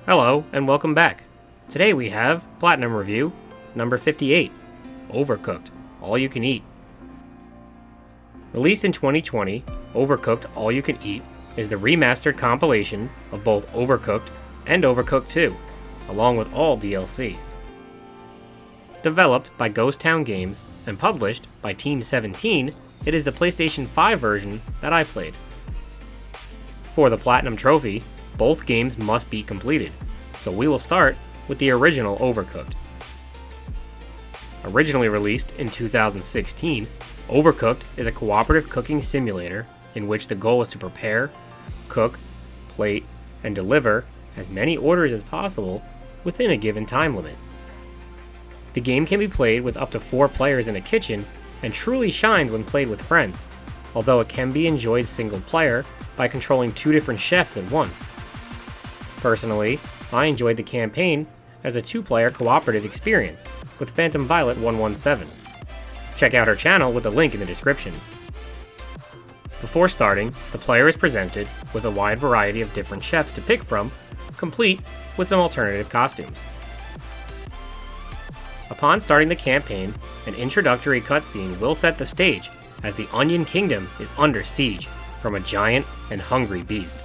Hello, and welcome back. Today we have Platinum Review, number 58, Overcooked, All You Can Eat. Released in 2020, Overcooked All You Can Eat is the remastered compilation of both Overcooked and Overcooked 2, along with all DLC. Developed by Ghost Town Games and published by Team 17, it is the PlayStation 5 version that I played. For the Platinum Trophy, both games must be completed, so we will start with the original Overcooked. Originally released in 2016, Overcooked is a cooperative cooking simulator in which the goal is to prepare, cook, plate, and deliver as many orders as possible within a given time limit. The game can be played with up to 4 players in a kitchen and truly shines when played with friends, although it can be enjoyed single player by controlling 2 different chefs at once. Personally, I enjoyed the campaign as a 2-player cooperative experience with Phantom Violet 117. Check out her channel with a link in the description. Before starting, the player is presented with a wide variety of different chefs to pick from, complete with some alternative costumes. Upon starting the campaign, an introductory cutscene will set the stage as the Onion Kingdom is under siege from a giant and hungry beast.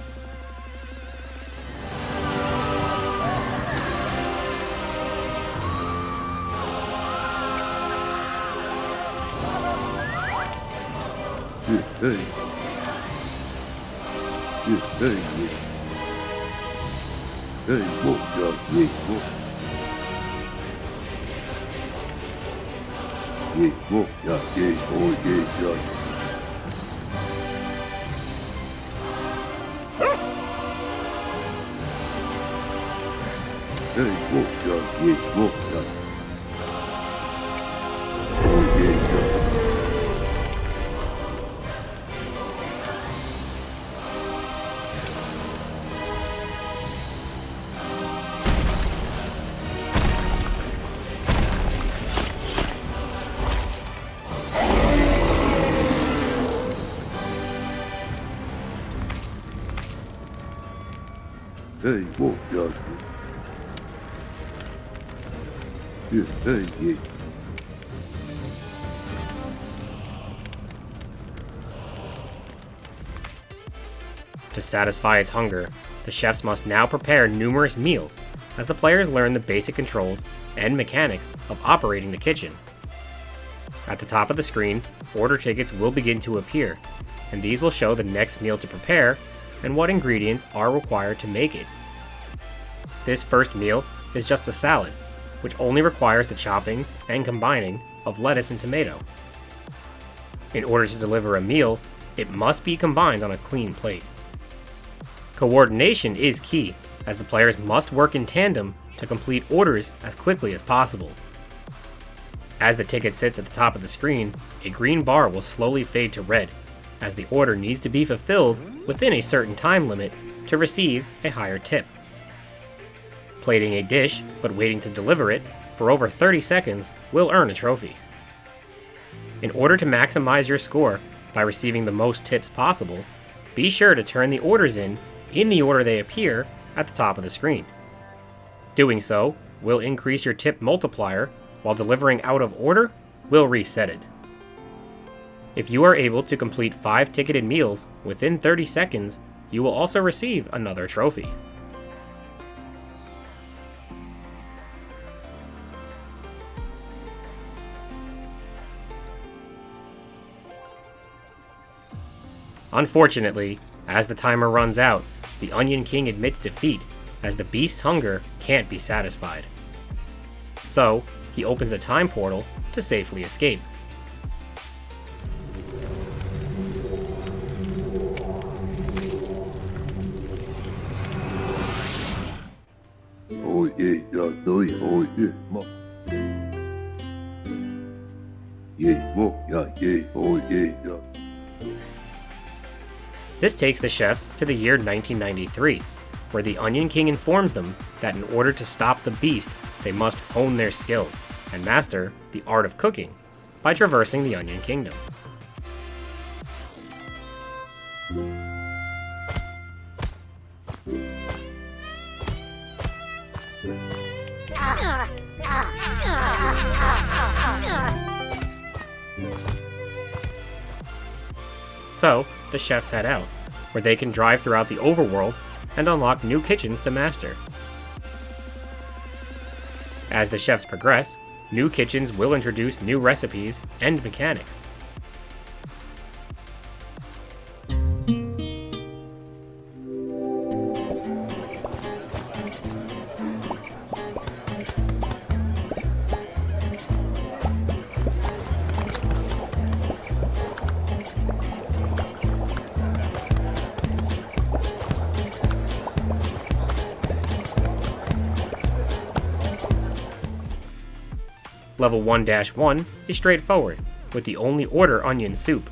To satisfy its hunger, the chefs must now prepare numerous meals as the players learn the basic controls and mechanics of operating the kitchen. At the top of the screen, order tickets will begin to appear, and these will show the next meal to prepare and what ingredients are required to make it. This first meal is just a salad, which only requires the chopping and combining of lettuce and tomato. In order to deliver a meal, it must be combined on a clean plate. Coordination is key, as the players must work in tandem to complete orders as quickly as possible. As the ticket sits at the top of the screen, a green bar will slowly fade to red, as the order needs to be fulfilled within a certain time limit to receive a higher tip. Plating a dish, but waiting to deliver it, for over 30 seconds will earn a trophy. In order to maximize your score by receiving the most tips possible, be sure to turn the orders in the order they appear at the top of the screen. Doing so will increase your tip multiplier, while delivering out of order will reset it. If you are able to complete 5 ticketed meals within 30 seconds, you will also receive another trophy. Unfortunately, as the timer runs out, the Onion King admits defeat, as the beast's hunger can't be satisfied. So, he opens a time portal to safely escape. This takes the chefs to the year 1993, where the Onion King informs them that in order to stop the beast, they must hone their skills and master the art of cooking by traversing the Onion Kingdom. So, the chefs head out, where they can drive throughout the overworld and unlock new kitchens to master. As the chefs progress, new kitchens will introduce new recipes and mechanics. Level 1-1 is straightforward, with the only order onion soup,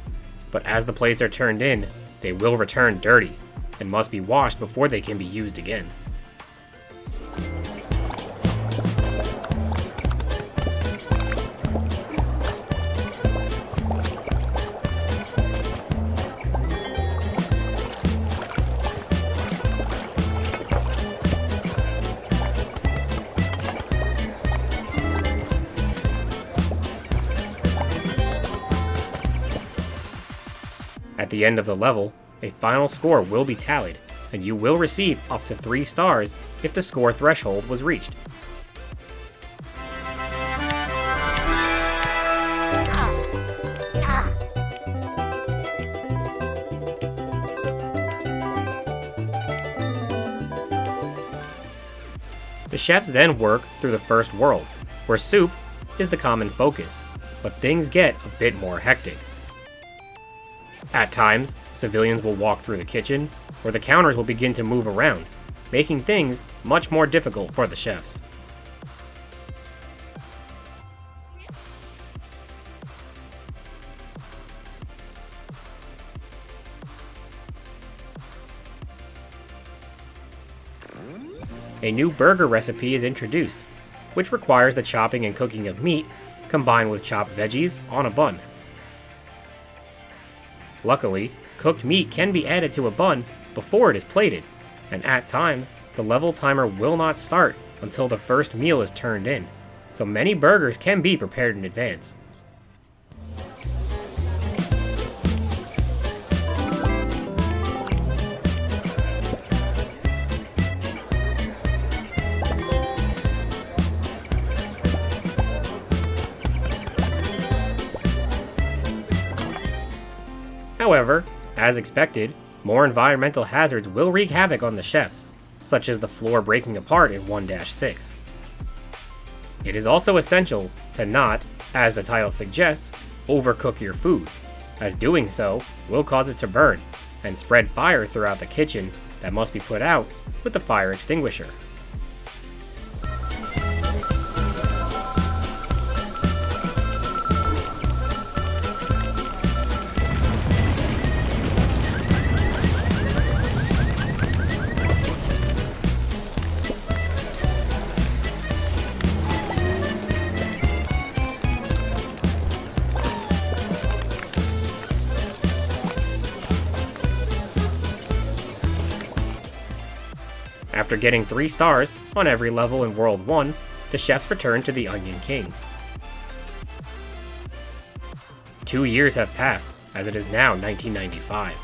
but as the plates are turned in, they will return dirty, and must be washed before they can be used again. At the end of the level, a final score will be tallied, and you will receive up to 3 stars if the score threshold was reached. The chefs then work through the first world, where soup is the common focus, but things get a bit more hectic. At times, civilians will walk through the kitchen, or the counters will begin to move around, making things much more difficult for the chefs. A new burger recipe is introduced, which requires the chopping and cooking of meat combined with chopped veggies on a bun. Luckily, cooked meat can be added to a bun before it is plated, and at times, the level timer will not start until the first meal is turned in, so many burgers can be prepared in advance. However, as expected, more environmental hazards will wreak havoc on the chefs, such as the floor breaking apart in 1-6. It is also essential to not, as the title suggests, overcook your food, as doing so will cause it to burn and spread fire throughout the kitchen that must be put out with the fire extinguisher. After getting 3 stars on every level in World 1, the chefs return to the Onion King. 2 years have passed, as it is now 1995,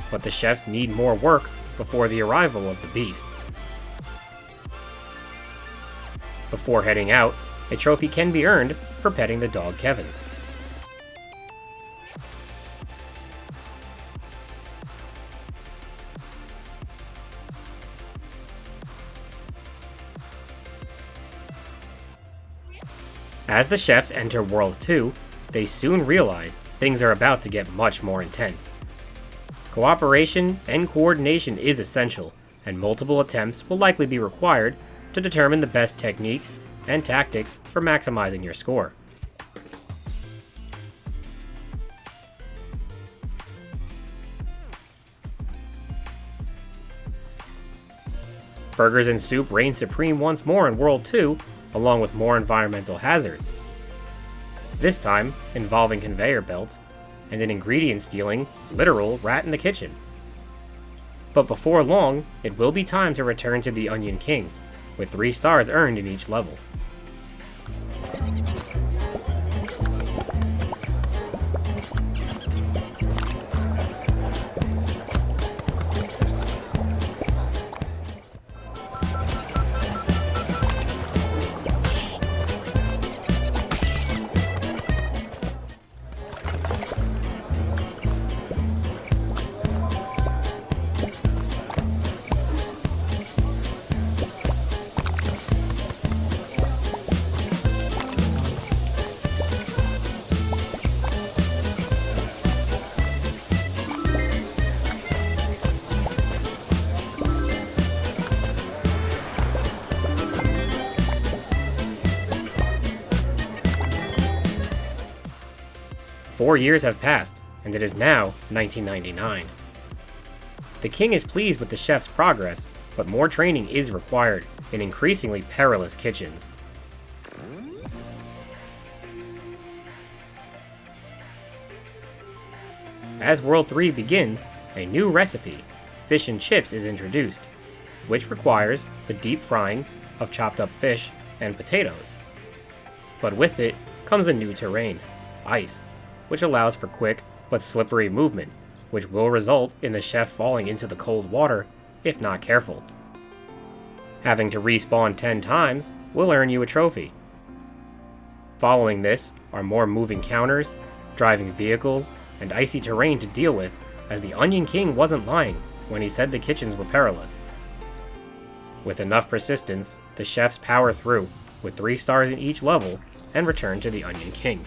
but the chefs need more work before the arrival of the beast. Before heading out, a trophy can be earned for petting the dog Kevin. As the chefs enter World 2, they soon realize things are about to get much more intense. Cooperation and coordination is essential, and multiple attempts will likely be required to determine the best techniques and tactics for maximizing your score. Burgers and soup reign supreme once more in World 2, along with more environmental hazards. This time involving conveyor belts and an ingredient stealing, literal rat in the kitchen. But before long, it will be time to return to the Onion King, with 3 stars earned in each level. Four years have passed, and it is now 1999. The king is pleased with the chef's progress, but more training is required in increasingly perilous kitchens. As World 3 begins, a new recipe, fish and chips, is introduced, which requires the deep frying of chopped up fish and potatoes. But with it comes a new terrain, ice, which allows for quick but slippery movement, which will result in the chef falling into the cold water if not careful. Having to respawn 10 times will earn you a trophy. Following this are more moving counters, driving vehicles, and icy terrain to deal with, as the Onion King wasn't lying when he said the kitchens were perilous. With enough persistence, the chefs power through, with 3 stars in each level, and return to the Onion King.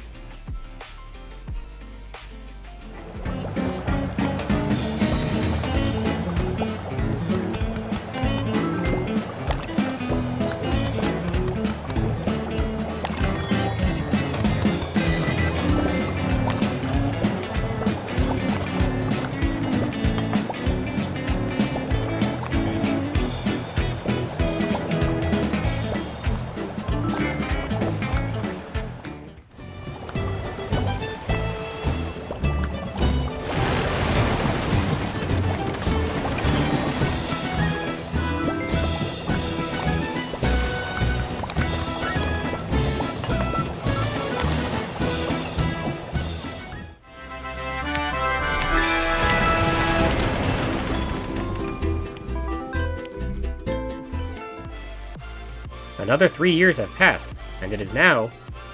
Another 3 years have passed, and it is now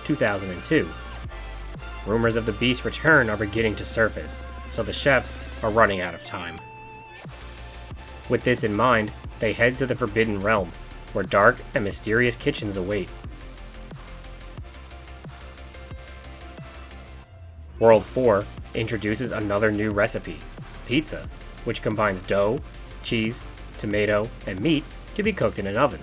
2002. Rumors of the beast's return are beginning to surface, so the chefs are running out of time. With this in mind, they head to the Forbidden Realm, where dark and mysterious kitchens await. World 4 introduces another new recipe, pizza, which combines dough, cheese, tomato, and meat to be cooked in an oven.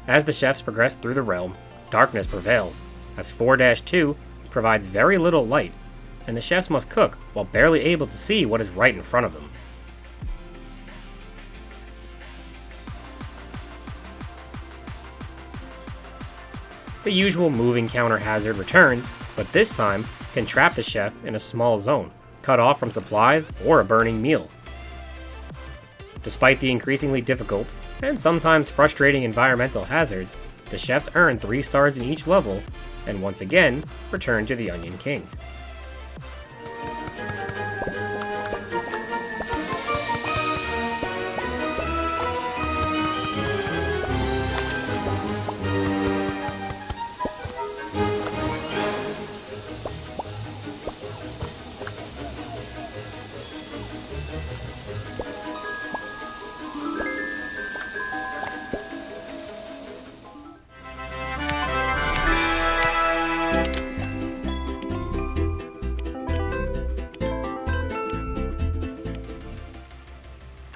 As the chefs progress through the realm, darkness prevails, as 4-2 provides very little light, and the chefs must cook while barely able to see what is right in front of them. The usual moving counter hazard returns, but this time can trap the chef in a small zone, cut off from supplies or a burning meal. Despite the increasingly difficult and sometimes frustrating environmental hazards, the chefs earn 3 stars in each level, and once again, return to the Onion King.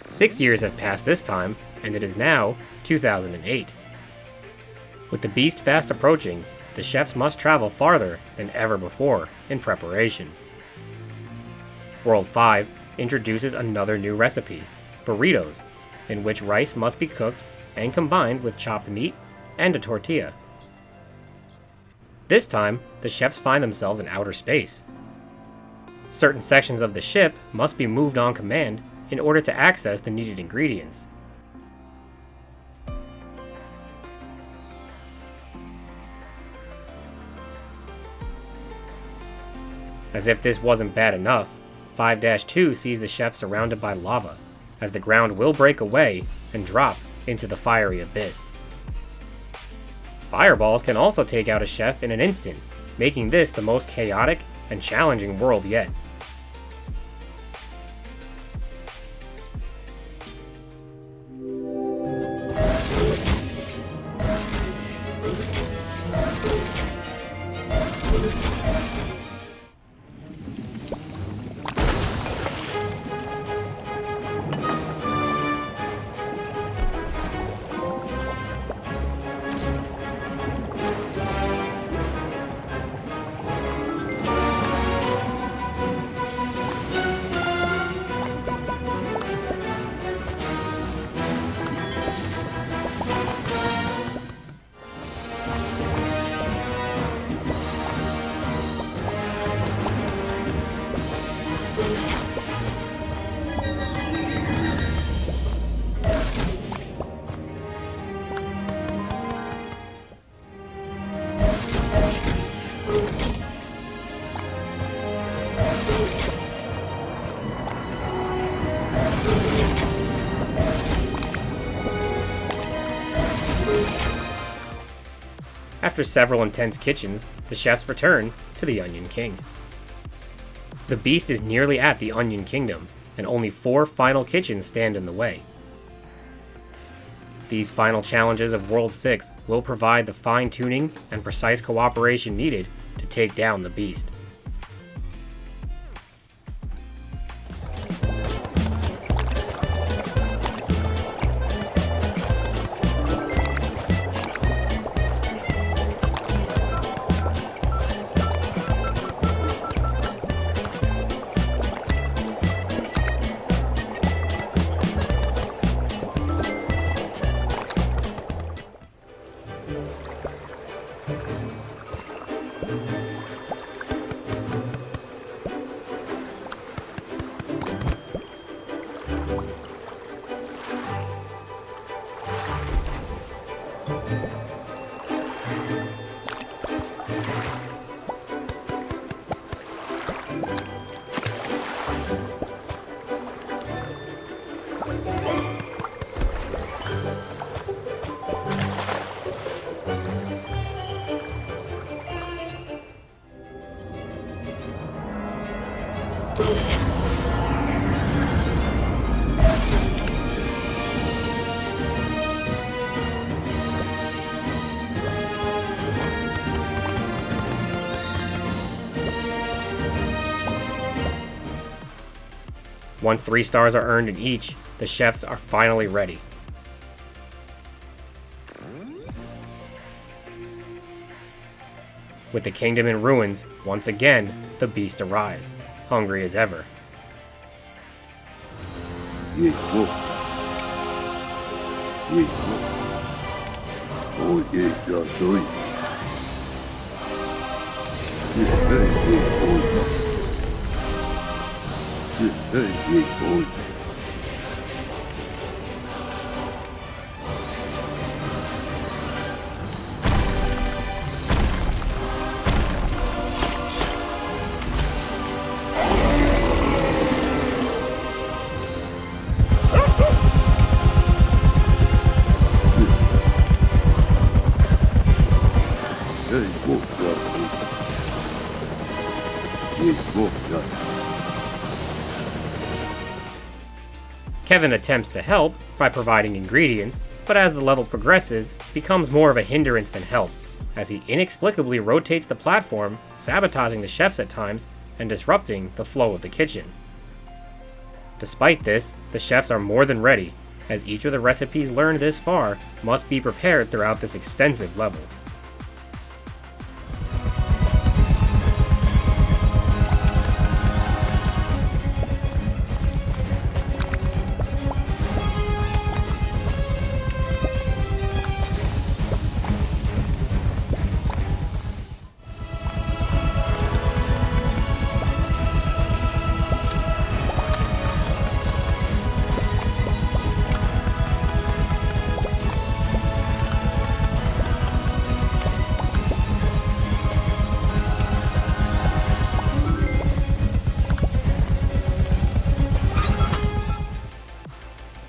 Six years have passed this time, and it is now 2008. With the beast fast approaching, the chefs must travel farther than ever before in preparation. World 5 introduces another new recipe, burritos, in which rice must be cooked and combined with chopped meat and a tortilla. This time, the chefs find themselves in outer space. Certain sections of the ship must be moved on command in order to access the needed ingredients. As if this wasn't bad enough, 5-2 sees the chef surrounded by lava, as the ground will break away and drop into the fiery abyss. Fireballs can also take out a chef in an instant, making this the most chaotic and challenging world yet. After several intense kitchens, the chefs return to the Onion King. The beast is nearly at the Onion Kingdom, and only 4 final kitchens stand in the way. These final challenges of World 6 will provide the fine-tuning and precise cooperation needed to take down the beast. Once 3 stars are earned in each, the chefs are finally ready. With the kingdom in ruins, once again, the beast arrives, hungry as ever. Kevin attempts to help by providing ingredients, but as the level progresses, becomes more of a hindrance than help, as he inexplicably rotates the platform, sabotaging the chefs at times and disrupting the flow of the kitchen. Despite this, the chefs are more than ready, as each of the recipes learned this far must be prepared throughout this extensive level.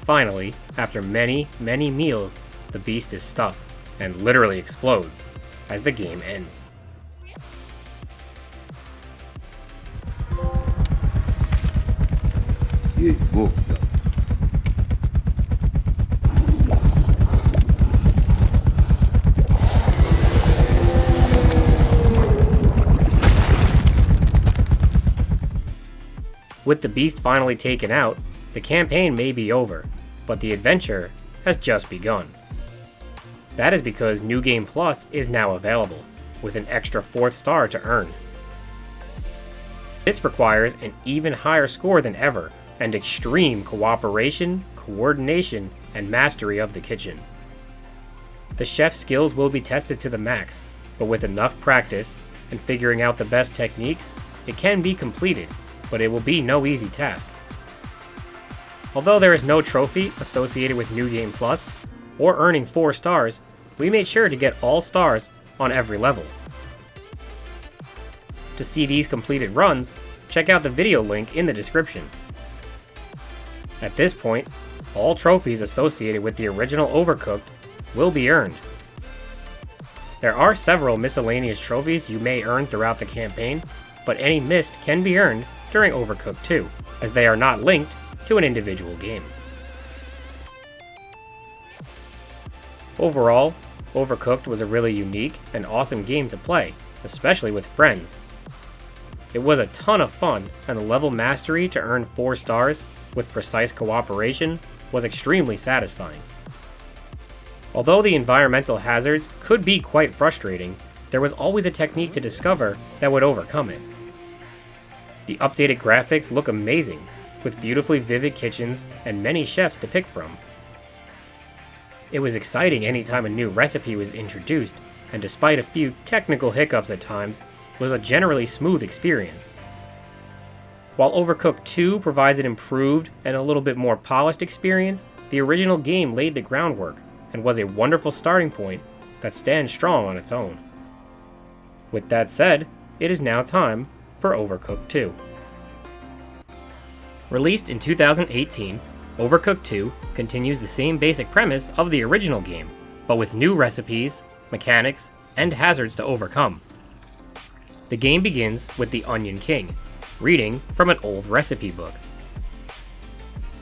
Finally, after many, many meals, the beast is stuffed and literally explodes as the game ends. With the beast finally taken out, the campaign may be over, but the adventure has just begun. That is because New Game Plus is now available, with an extra 4th star to earn. This requires an even higher score than ever, and extreme cooperation, coordination, and mastery of the kitchen. The chef's skills will be tested to the max, but with enough practice and figuring out the best techniques, it can be completed, but it will be no easy task. Although there is no trophy associated with New Game Plus, or earning 4 stars, we made sure to get all stars on every level. To see these completed runs, check out the video link in the description. At this point, all trophies associated with the original Overcooked will be earned. There are several miscellaneous trophies you may earn throughout the campaign, but any missed can be earned during Overcooked 2, as they are not linked to an individual game. Overall, Overcooked was a really unique and awesome game to play, especially with friends. It was a ton of fun, and the level mastery to earn 4 stars with precise cooperation was extremely satisfying. Although the environmental hazards could be quite frustrating, there was always a technique to discover that would overcome it. The updated graphics look amazing, with beautifully vivid kitchens and many chefs to pick from. It was exciting anytime a new recipe was introduced, and despite a few technical hiccups at times, was a generally smooth experience. While Overcooked 2 provides an improved and a little bit more polished experience, the original game laid the groundwork and was a wonderful starting point that stands strong on its own. With that said, it is now time for Overcooked 2. Released in 2018, Overcooked 2 continues the same basic premise of the original game, but with new recipes, mechanics, and hazards to overcome. The game begins with the Onion King, reading from an old recipe book.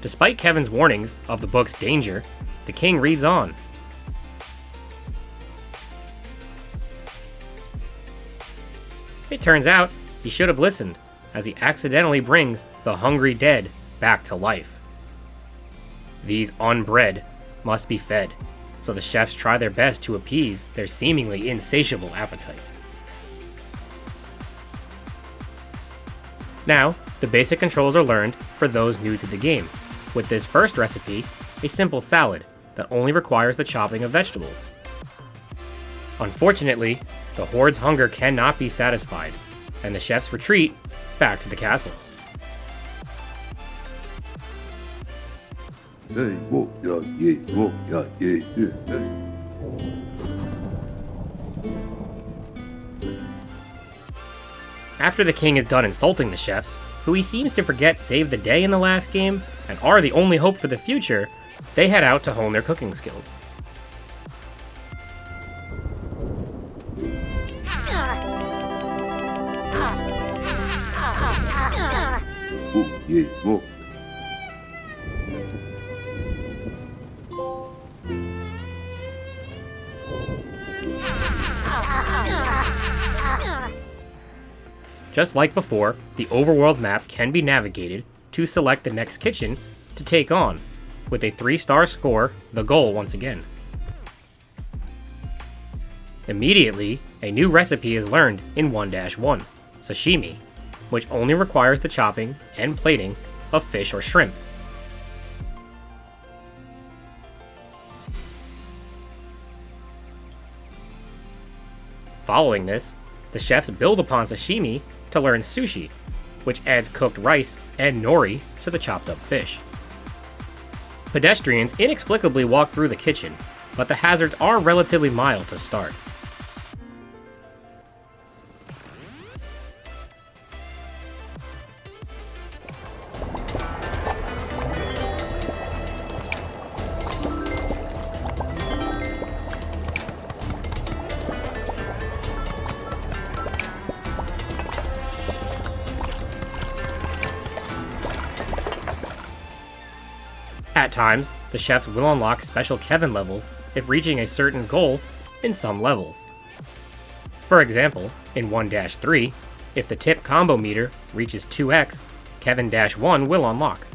Despite Kevin's warnings of the book's danger, the king reads on. It turns out he should have listened, as he accidentally brings the hungry dead back to life. These unbred must be fed, so the chefs try their best to appease their seemingly insatiable appetite. Now, the basic controls are learned for those new to the game, with this first recipe a simple salad that only requires the chopping of vegetables. Unfortunately, the horde's hunger cannot be satisfied, and the chefs retreat back to the castle. After the king is done insulting the chefs, who he seems to forget saved the day in the last game and are the only hope for the future, they head out to hone their cooking skills. Just like before, the overworld map can be navigated to select the next kitchen to take on, with a 3-star score the goal once again. Immediately, a new recipe is learned in 1-1, sashimi, which only requires the chopping and plating of fish or shrimp. Following this, the chefs build upon sashimi to learn sushi, which adds cooked rice and nori to the chopped up fish. Pedestrians inexplicably walk through the kitchen, but the hazards are relatively mild to start. At times, the chefs will unlock special Kevin levels if reaching a certain goal in some levels. For example, in 1-3, if the tip combo meter reaches 2x, Kevin-1 will unlock.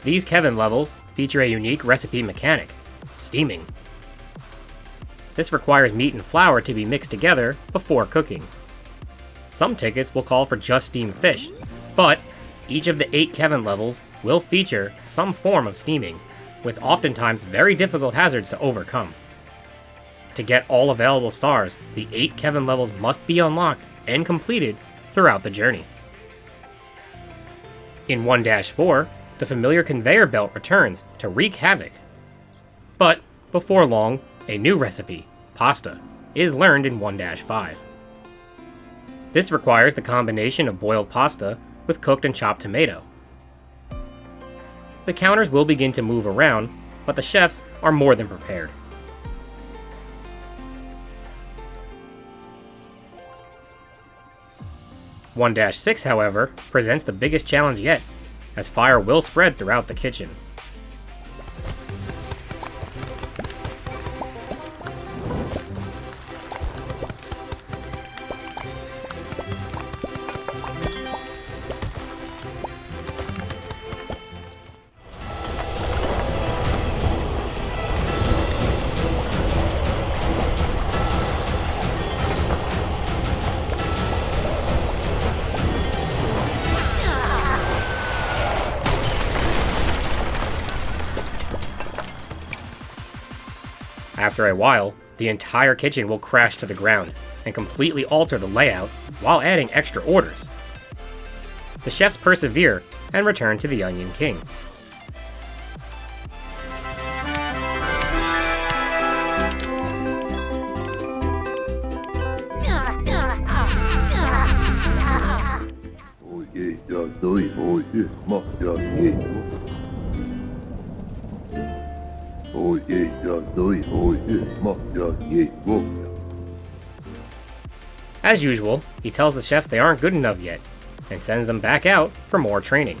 These Kevin levels feature a unique recipe mechanic, steaming. This requires meat and flour to be mixed together before cooking. Some tickets will call for just steamed fish, but each of the 8 Kevin levels will feature some form of steaming, with oftentimes very difficult hazards to overcome. To get all available stars, the 8 Kevin levels must be unlocked and completed throughout the journey. In 1-4, the familiar conveyor belt returns to wreak havoc. But before long, a new recipe, pasta, is learned in 1-5. This requires the combination of boiled pasta with cooked and chopped tomato. The counters will begin to move around, but the chefs are more than prepared. (1-6), however, presents the biggest challenge yet, as fire will spread throughout the kitchen. After a while, the entire kitchen will crash to the ground and completely alter the layout while adding extra orders. The chefs persevere and return to the Onion King. As usual, he tells the chefs they aren't good enough yet, and sends them back out for more training.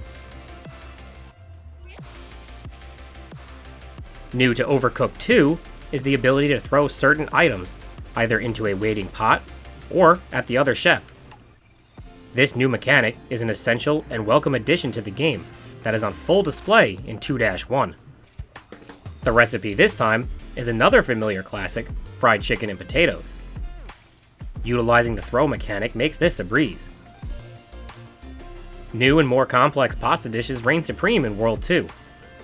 New to Overcooked 2 is the ability to throw certain items either into a waiting pot or at the other chef. This new mechanic is an essential and welcome addition to the game that is on full display in 2-1. The recipe this time is another familiar classic, fried chicken and potatoes. Utilizing the throw mechanic makes this a breeze. New and more complex pasta dishes reign supreme in World 2,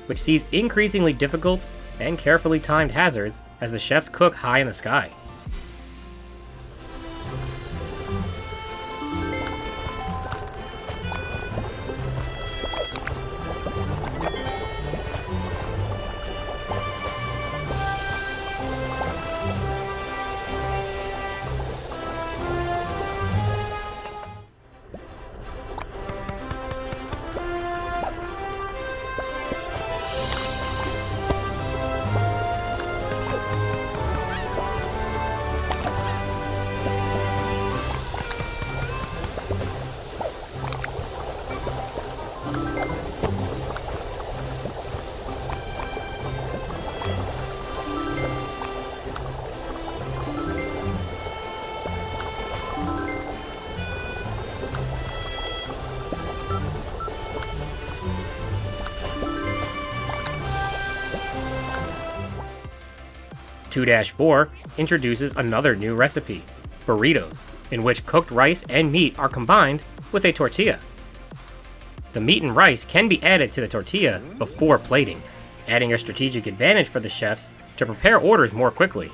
which sees increasingly difficult and carefully timed hazards as the chefs cook high in the sky. (2-4) introduces another new recipe, burritos, in which cooked rice and meat are combined with a tortilla. The meat and rice can be added to the tortilla before plating, adding a strategic advantage for the chefs to prepare orders more quickly.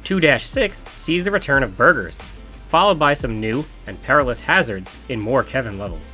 2-6 sees the return of burgers, followed by some new and perilous hazards in more Kevin levels.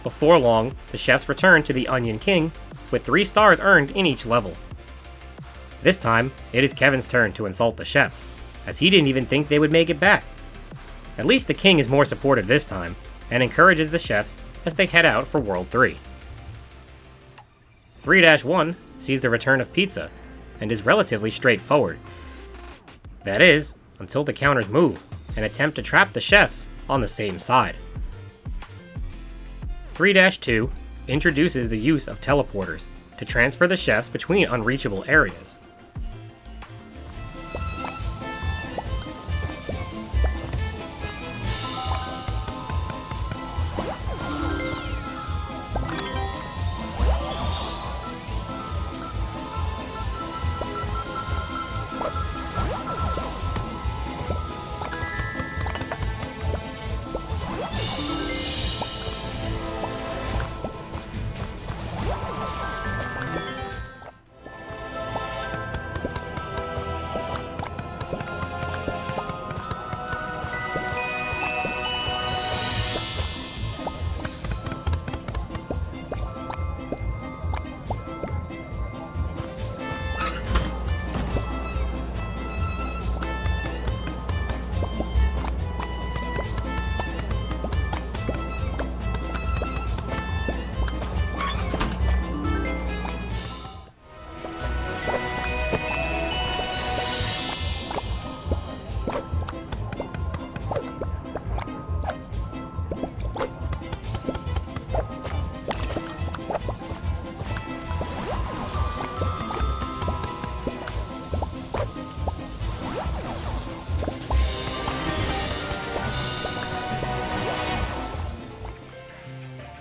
Before long, the chefs return to the Onion King, with 3 stars earned in each level. This time, it is Kevin's turn to insult the chefs, as he didn't even think they would make it back. At least the king is more supportive this time, and encourages the chefs as they head out for World 3. 3-1 sees the return of pizza, and is relatively straightforward. That is, until the counters move, and attempt to trap the chefs on the same side. 3-2 introduces the use of teleporters to transfer the chefs between unreachable areas.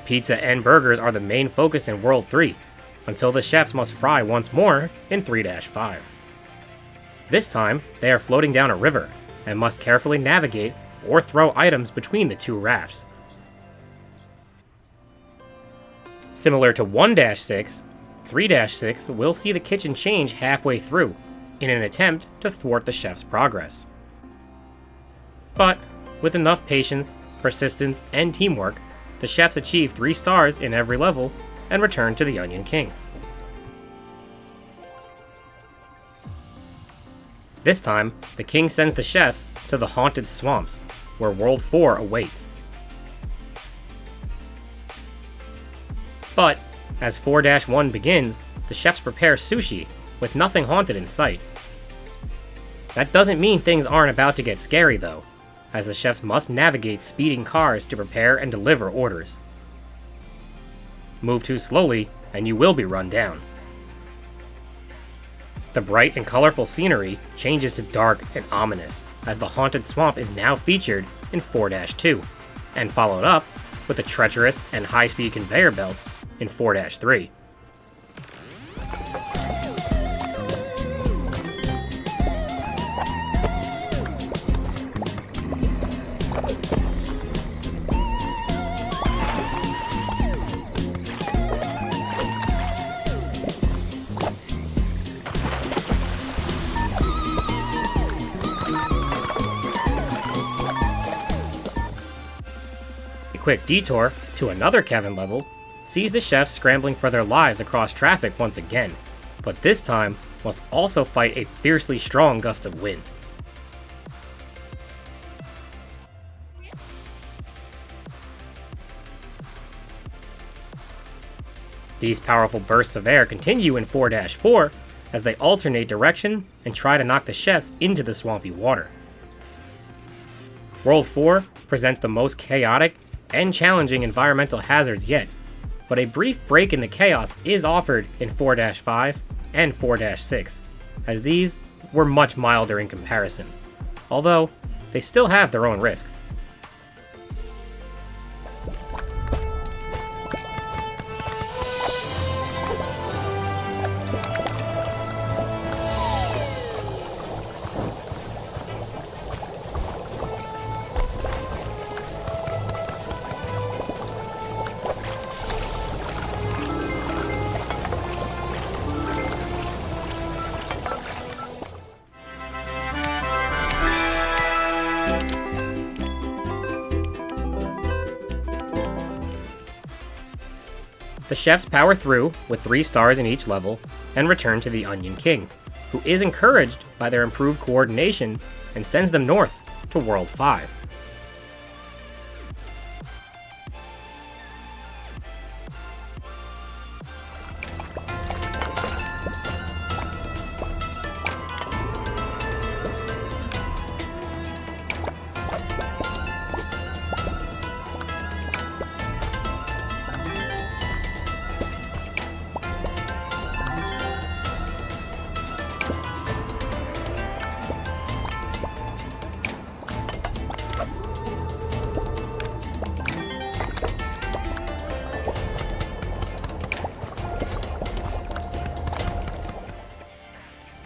Pizza and burgers are the main focus in World 3, until the chefs must fry once more in 3-5. This time, they are floating down a river, and must carefully navigate or throw items between the 2 rafts. Similar to 1-6, 3-6 will see the kitchen change halfway through, in an attempt to thwart the chef's progress. But, with enough patience, persistence, and teamwork, the chefs achieve 3 stars in every level and return to the Onion King. This time, the king sends the chefs to the Haunted Swamps, where World 4 awaits. But, as 4-1 begins, the chefs prepare sushi, with nothing haunted in sight. That doesn't mean things aren't about to get scary though, as the chefs must navigate speeding cars to prepare and deliver orders. Move too slowly, and you will be run down. The bright and colorful scenery changes to dark and ominous, as the Haunted Swamp is now featured in 4-2, and followed up with a treacherous and high-speed conveyor belt in 4-3. A quick detour to another Kevin level sees the chefs scrambling for their lives across traffic once again, but this time must also fight a fiercely strong gust of wind. These powerful bursts of air continue in 4-4 as they alternate direction and try to knock the chefs into the swampy water. World 4 presents the most chaotic and challenging environmental hazards yet, but a brief break in the chaos is offered in 4-5 and 4-6, as these were much milder in comparison, although they still have their own risks. The chefs power through with 3 stars in each level and return to the Onion King, who is encouraged by their improved coordination and sends them north to World 5.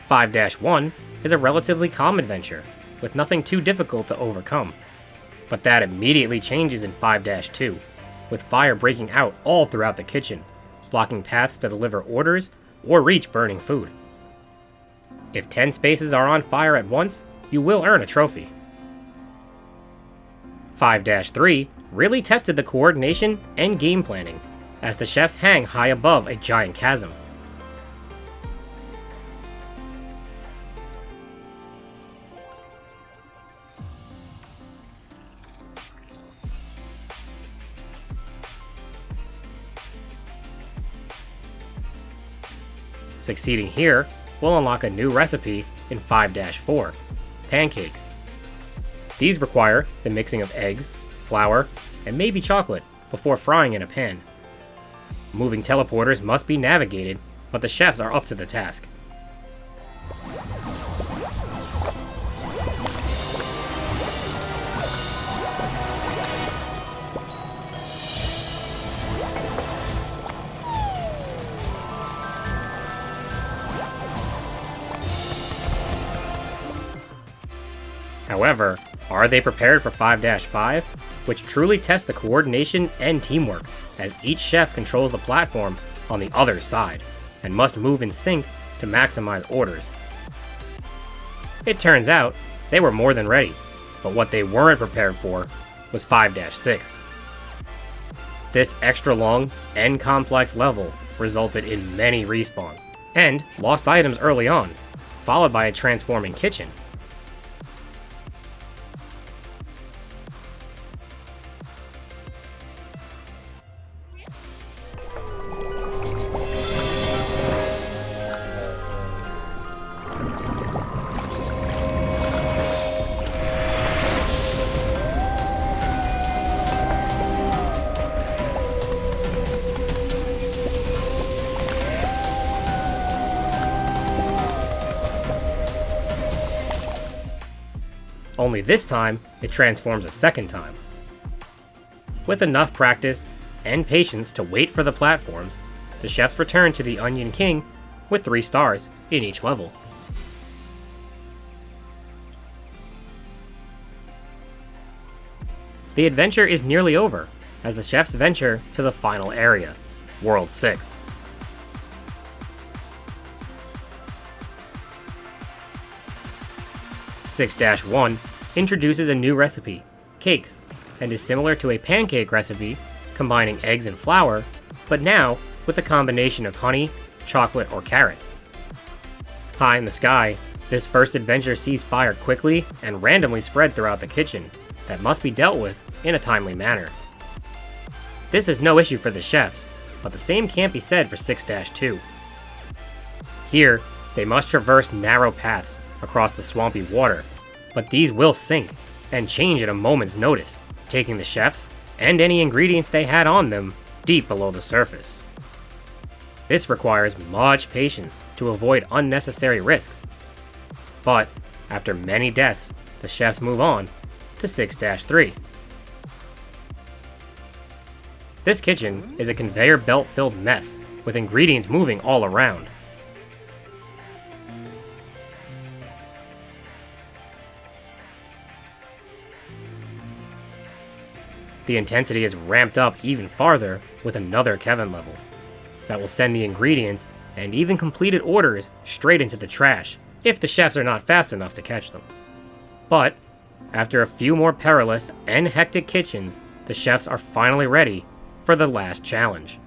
"5-1 is a relatively calm adventure, with nothing too difficult to overcome. But that immediately changes in 5-2, with fire breaking out all throughout the kitchen, blocking paths to deliver orders or reach burning food. If 10 spaces are on fire at once, you will earn a trophy. 5-3 really tested the coordination and game planning, as the chefs hang high above a giant chasm. Succeeding here will unlock a new recipe in 5-4, pancakes. These require the mixing of eggs, flour, and maybe chocolate before frying in a pan. Moving teleporters must be navigated, but the chefs are up to the task. However, are they prepared for 5-5, which truly tests the coordination and teamwork, as each chef controls the platform on the other side, and must move in sync to maximize orders? It turns out, they were more than ready, but what they weren't prepared for was 5-6. This extra long and complex level resulted in many respawns, and lost items early on, followed by a transforming kitchen. Only this time, it transforms a second time. With enough practice and patience to wait for the platforms, the chefs return to the Onion King with 3 stars in each level. The adventure is nearly over, as the chefs venture to the final area, World 6. "6-1 introduces a new recipe, cakes, and is similar to a pancake recipe, combining eggs and flour, but now with a combination of honey, chocolate, or carrots. High in the sky, this first adventure sees fire quickly and randomly spread throughout the kitchen that must be dealt with in a timely manner. This is no issue for the chefs, but the same can't be said for 6-2. Here, they must traverse narrow paths across the swampy water, but these will sink and change at a moment's notice, taking the chefs and any ingredients they had on them deep below the surface. This requires much patience to avoid unnecessary risks. But after many deaths, the chefs move on to 6-3. This kitchen is a conveyor belt filled mess with ingredients moving all around. The intensity is ramped up even farther with another Kevin level that will send the ingredients and even completed orders straight into the trash if the chefs are not fast enough to catch them. But after a few more perilous and hectic kitchens, the chefs are finally ready for the last challenge.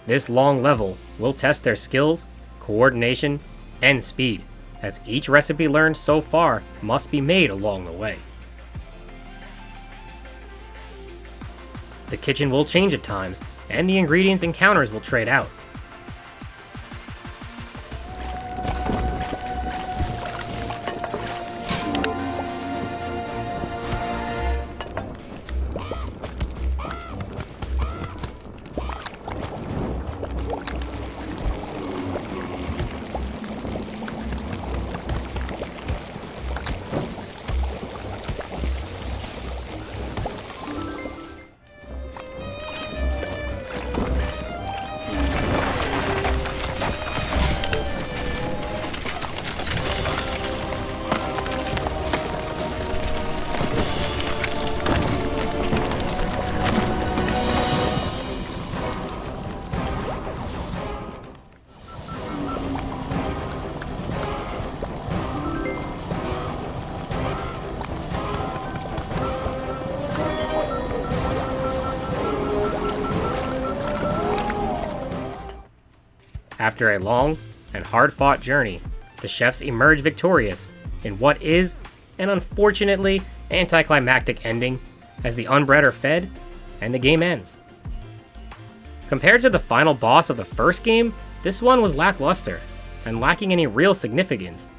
This long level will test their skills, coordination, and speed, as each recipe learned so far must be made along the way. The kitchen will change at times, and the ingredients and counters will trade out. After a long and hard-fought journey, the chefs emerge victorious in what is an unfortunately anticlimactic ending as the unbred are fed and the game ends. Compared to the final boss of the first game, this one was lackluster and lacking any real significance.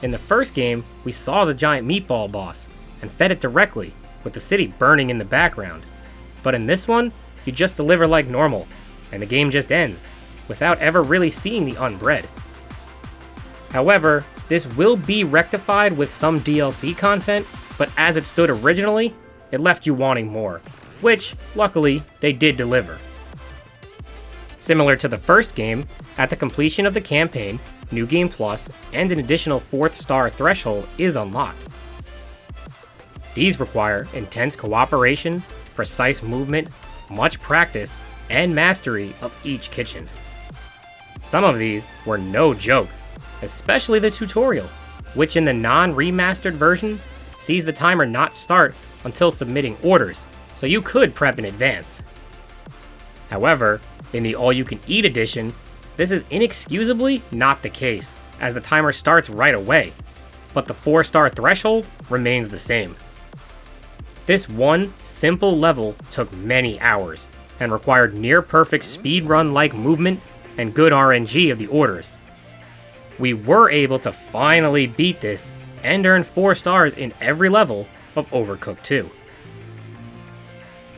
In the first game, we saw the giant meatball boss and fed it directly with the city burning in the background, but in this one, you just deliver like normal and the game just ends without ever really seeing the unbred. However, this will be rectified with some DLC content, but as it stood originally, it left you wanting more, which, luckily, they did deliver. Similar to the first game, at the completion of the campaign, New Game Plus and an additional 4th star threshold is unlocked. These require intense cooperation, precise movement, much practice, and mastery of each kitchen. Some of these were no joke, especially the tutorial, which in the non-remastered version sees the timer not start until submitting orders, so you could prep in advance. However, in the all-you-can-eat edition, this is inexcusably not the case, as the timer starts right away, but the 4-star threshold remains the same. This one simple level took many hours, and required near-perfect speedrun-like movement and good RNG of the orders. We were able to finally beat this and earn 4 stars in every level of Overcooked 2.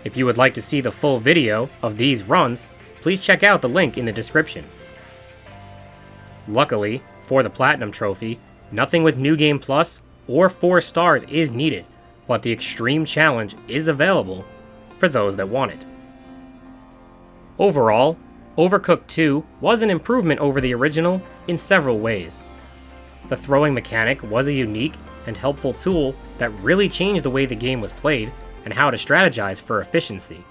If you would like to see the full video of these runs, please check out the link in the description. Luckily, for the Platinum Trophy, nothing with New Game Plus or 4 stars is needed, but the Extreme Challenge is available for those that want it. Overall, Overcooked 2 was an improvement over the original in several ways. The throwing mechanic was a unique and helpful tool that really changed the way the game was played and how to strategize for efficiency.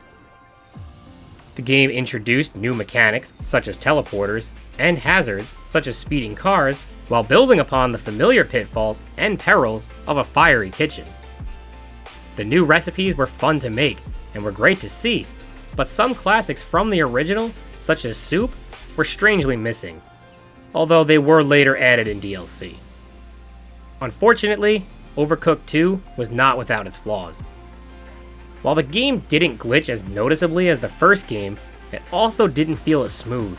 The game introduced new mechanics such as teleporters and hazards such as speeding cars, while building upon the familiar pitfalls and perils of a fiery kitchen. The new recipes were fun to make and were great to see, but some classics from the original, such as soup, were strangely missing, although they were later added in DLC. Unfortunately, Overcooked 2 was not without its flaws. While the game didn't glitch as noticeably as the first game, it also didn't feel as smooth.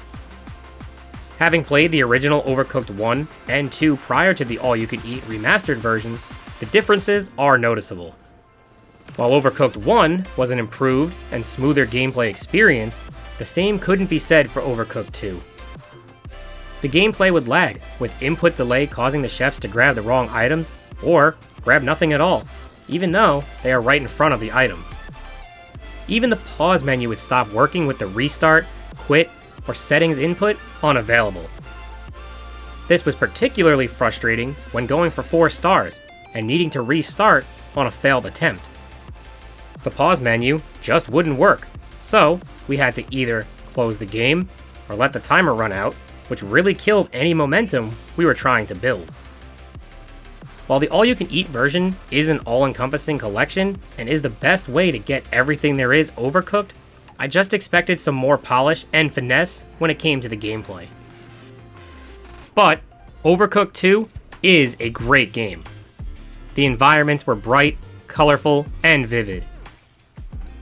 Having played the original Overcooked 1 and 2 prior to the all-you-can-eat remastered versions, the differences are noticeable. While Overcooked 1 was an improved and smoother gameplay experience, the same couldn't be said for Overcooked 2. The gameplay would lag, with input delay causing the chefs to grab the wrong items, or grab nothing at all, even though they are right in front of the item. Even the pause menu would stop working with the restart, quit, or settings input unavailable. This was particularly frustrating when going for 4 stars and needing to restart on a failed attempt. The pause menu just wouldn't work, so we had to either close the game or let the timer run out, which really killed any momentum we were trying to build. While the all-you-can-eat version is an all-encompassing collection and is the best way to get everything there is Overcooked, I just expected some more polish and finesse when it came to the gameplay. But Overcooked 2 is a great game. The environments were bright, colorful, and vivid.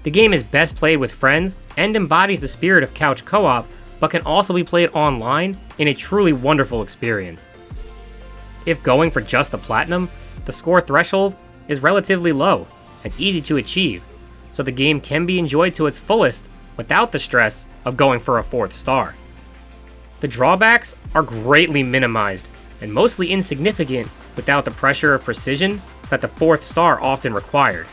The game is best played with friends and embodies the spirit of couch co-op, but can also be played online in a truly wonderful experience. If going for just the platinum, the score threshold is relatively low and easy to achieve, so the game can be enjoyed to its fullest without the stress of going for a 4th star. The drawbacks are greatly minimized and mostly insignificant without the pressure of precision that the 4th star often required.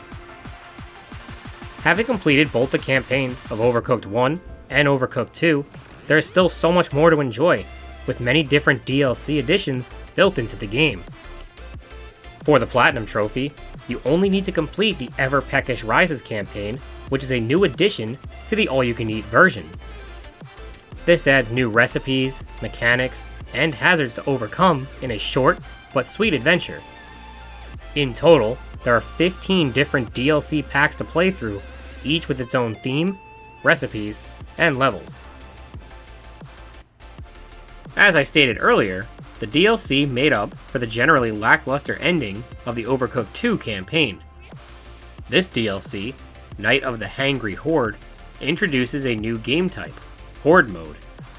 Having completed both the campaigns of Overcooked 1 and Overcooked 2, there is still so much more to enjoy, with many different DLC additions built into the game. For the Platinum Trophy, you only need to complete the Ever Peckish Rises campaign, which is a new addition to the all-you-can-eat version. This adds new recipes, mechanics, and hazards to overcome in a short but sweet adventure. In total, there are 15 different DLC packs to play through, each with its own theme, recipes, and levels. As I stated earlier, the DLC made up for the generally lackluster ending of the Overcooked 2 campaign. This DLC, Night of the Hangry Horde, introduces a new game type, Horde Mode,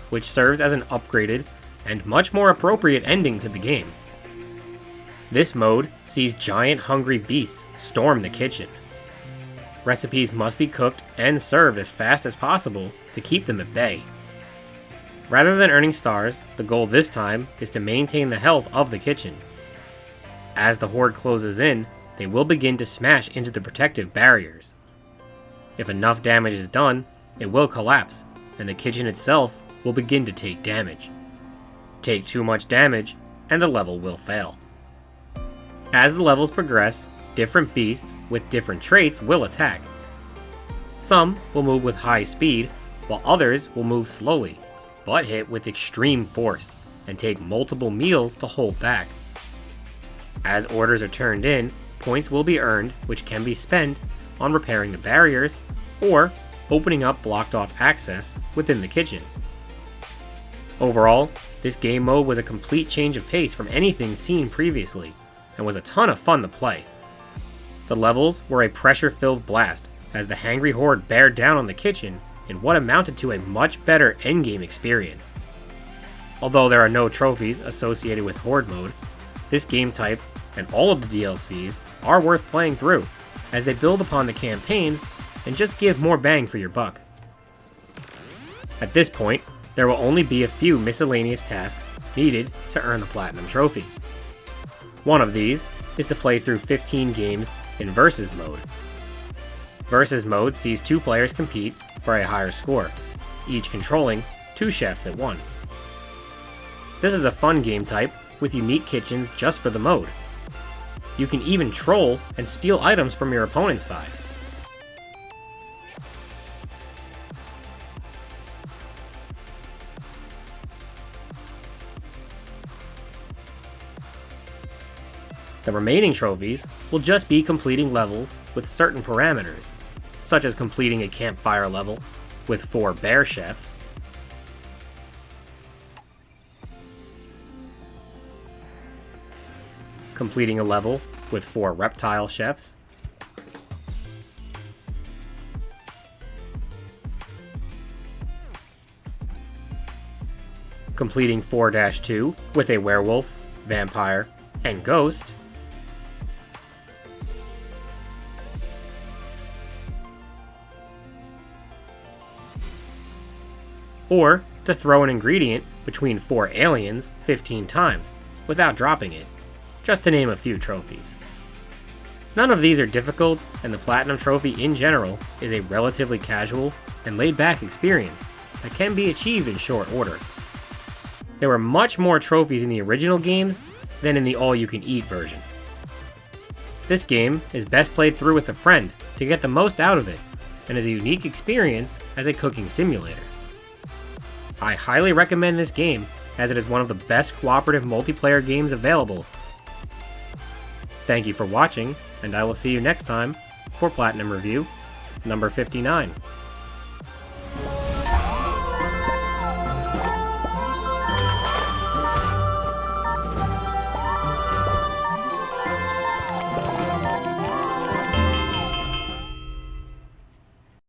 which serves as an upgraded and much more appropriate ending to the game. This mode sees giant hungry beasts storm the kitchen. Recipes must be cooked and served as fast as possible to keep them at bay. Rather than earning stars, the goal this time is to maintain the health of the kitchen. As the horde closes in, they will begin to smash into the protective barriers. If enough damage is done, it will collapse, and the kitchen itself will begin to take damage. Take too much damage, and the level will fail. As the levels progress, different beasts with different traits will attack. Some will move with high speed, while others will move slowly, but hit with extreme force, and take multiple meals to hold back. As orders are turned in, points will be earned which can be spent on repairing the barriers, or opening up blocked off access within the kitchen. Overall, this game mode was a complete change of pace from anything seen previously, and was a ton of fun to play. The levels were a pressure-filled blast, as the Hangry Horde bared down on the kitchen in what amounted to a much better endgame experience. Although there are no trophies associated with Horde mode, this game type and all of the DLCs are worth playing through, as they build upon the campaigns and just give more bang for your buck. At this point, there will only be a few miscellaneous tasks needed to earn the Platinum Trophy. One of these is to play through 15 games in Versus mode. Versus mode sees 2 players compete for a higher score, each controlling 2 chefs at once. This is a fun game type with unique kitchens just for the mode. You can even troll and steal items from your opponent's side. The remaining trophies will just be completing levels with certain parameters, such as completing a campfire level with 4 bear chefs, completing a level with 4 reptile chefs, completing 4-2 with a werewolf, vampire, and ghost, or to throw an ingredient between 4 aliens 15 times without dropping it, just to name a few trophies. None of these are difficult, and the Platinum Trophy in general is a relatively casual and laid-back experience that can be achieved in short order. There were much more trophies in the original games than in the all-you-can-eat version. This game is best played through with a friend to get the most out of it, and is a unique experience as a cooking simulator. I highly recommend this game, as it is one of the best cooperative multiplayer games available. Thank you for watching, and I will see you next time for Platinum Review number 59.